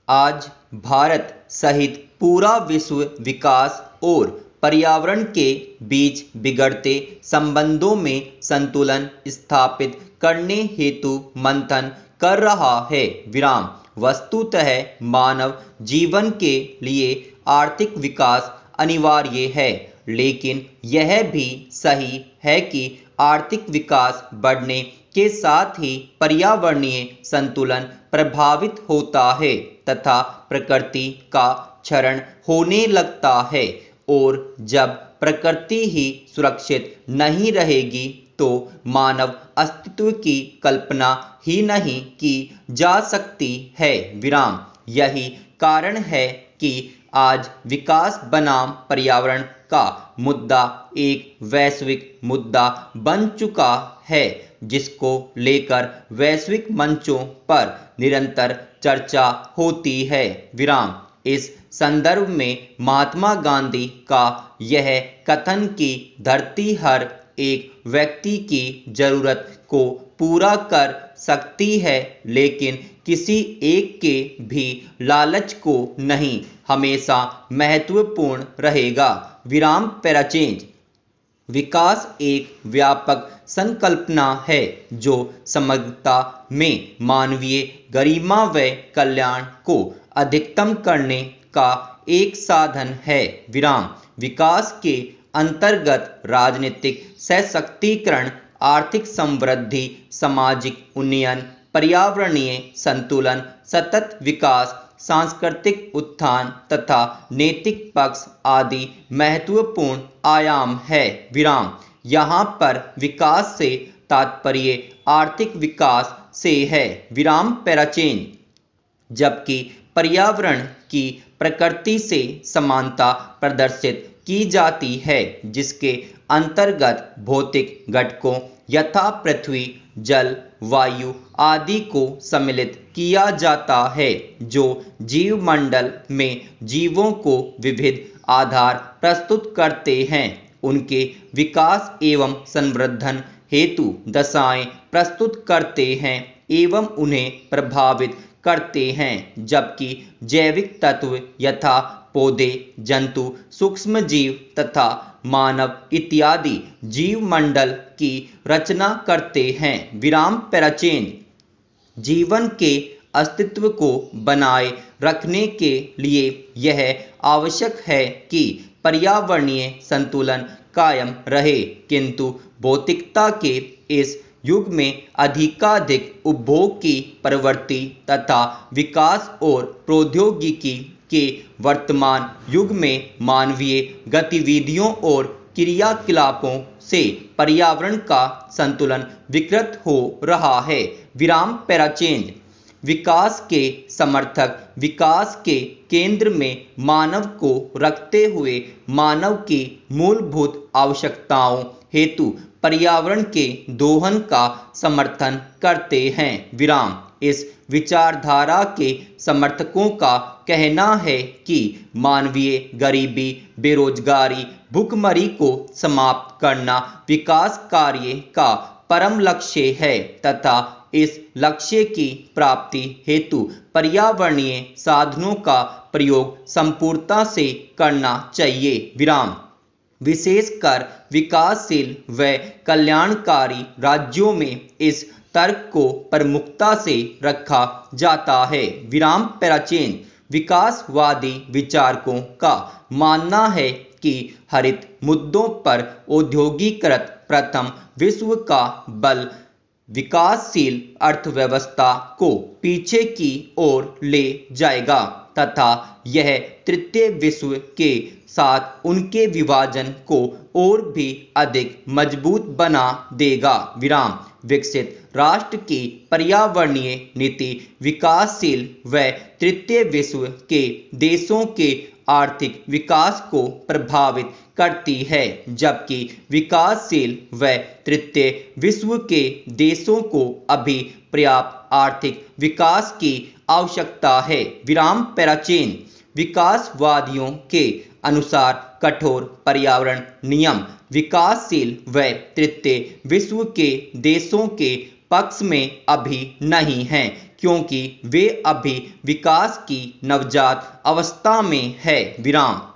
आज भारत सहित पूरा विश्व विकास और पर्यावरण के बीच बिगड़ते संबंधों में संतुलन स्थापित करने हेतु मंथन कर रहा है। वस्तुतः मानव जीवन के लिए आर्थिक विकास अनिवार्य है, लेकिन यह भी सही है कि आर्थिक विकास बढ़ने के साथ ही पर्यावरणीय संतुलन प्रभावित होता है तथा प्रकृति का क्षरण होने लगता है, और जब प्रकृति ही सुरक्षित नहीं रहेगी तो मानव अस्तित्व की कल्पना ही नहीं की जा सकती है। यही कारण है कि आज विकास बनाम पर्यावरण का मुद्दा एक वैश्विक मुद्दा बन चुका है, जिसको लेकर वैश्विक मंचों पर निरंतर चर्चा होती है। इस संदर्भ में महात्मा गांधी का यह कथन कि धरती हर एक व्यक्ति की जरूरत को पूरा कर सकती है लेकिन किसी एक के भी लालच को नहीं, हमेशा महत्वपूर्ण रहेगा। पैराचेंज विकास एक व्यापक संकल्पना है जो समग्रता में मानवीय गरिमा व कल्याण को अधिकतम करने का एक साधन है। विकास के अंतर्गत राजनीतिक सशक्तिकरण, आर्थिक समृद्धि, सामाजिक उन्नयन, पर्यावरणीय संतुलन, सतत विकास, सांस्कृतिक उत्थान तथा नैतिक पक्ष आदि महत्वपूर्ण आयाम है। यहाँ पर विकास से तात्पर्य आर्थिक विकास से है। पैराचेंज जबकि पर्यावरण की प्रकृति से समानता प्रदर्शित की जाती है, जिसके अंतर्गत भौतिक घटकों यथा पृथ्वी, जल, वायु आदि को सम्मिलित किया जाता है, जो जीवमंडल में जीवों को विविध आधार प्रस्तुत करते हैं, उनके विकास एवं संवर्धन हेतु दशाएं प्रस्तुत करते हैं एवं उन्हें प्रभावित करते हैं। जबकि जैविक तत्व यथा पौधे, जंतु, सूक्ष्म जीव तथा मानव इत्यादि जीवमंडल की रचना करते हैं। पैराचेंज जीवन के अस्तित्व को बनाए रखने के लिए यह आवश्यक है कि पर्यावरणीय संतुलन कायम रहे, किंतु भौतिकता के इस युग में अधिकाधिक उपभोग की प्रवृत्ति तथा विकास और प्रौद्योगिकी के वर्तमान युग में मानवीय गतिविधियों और क्रियाकलापों से पर्यावरण का संतुलन विकृत हो रहा है। पैराचेंज विकास के समर्थक विकास के केंद्र में मानव को रखते हुए मानव की मूलभूत आवश्यकताओं हेतु पर्यावरण के दोहन का समर्थन करते हैं। इस विचारधारा के समर्थकों का कहना है कि मानवीय गरीबी, बेरोजगारी, भूखमरी को समाप्त करना विकास कार्य का परम लक्ष्य है तथा इस लक्ष्य की प्राप्ति हेतु पर्यावरणीय साधनों का प्रयोग संपूर्णता से करना चाहिए। विशेषकर विकासशील व कल्याणकारी राज्यों में इस तर्क को प्रमुखता से रखा जाता है। पैराचेंज विकासवादी विचारकों का मानना है कि हरित मुद्दों पर औद्योगिकरण प्रथम विश्व का बल विकासशील अर्थव्यवस्था को पीछे की ओर ले जाएगा तथा यह तृतीय विश्व के साथ उनके विभाजन को और भी अधिक मजबूत बना देगा। विकसित राष्ट्र की पर्यावरणीय नीति विकासशील व तृतीय विश्व के देशों के आर्थिक विकास को प्रभावित करती है, जबकि विकासशील व तृतीय विश्व के देशों को अभी पर्याप्त आर्थिक विकास की आवश्यकता है। पैराचेंज विकासवादियों के अनुसार कठोर पर्यावरण नियम विकासशील व तृतीय विश्व के देशों के पक्ष में अभी नहीं हैं, क्योंकि वे अभी विकास की नवजात अवस्था में है। विराम।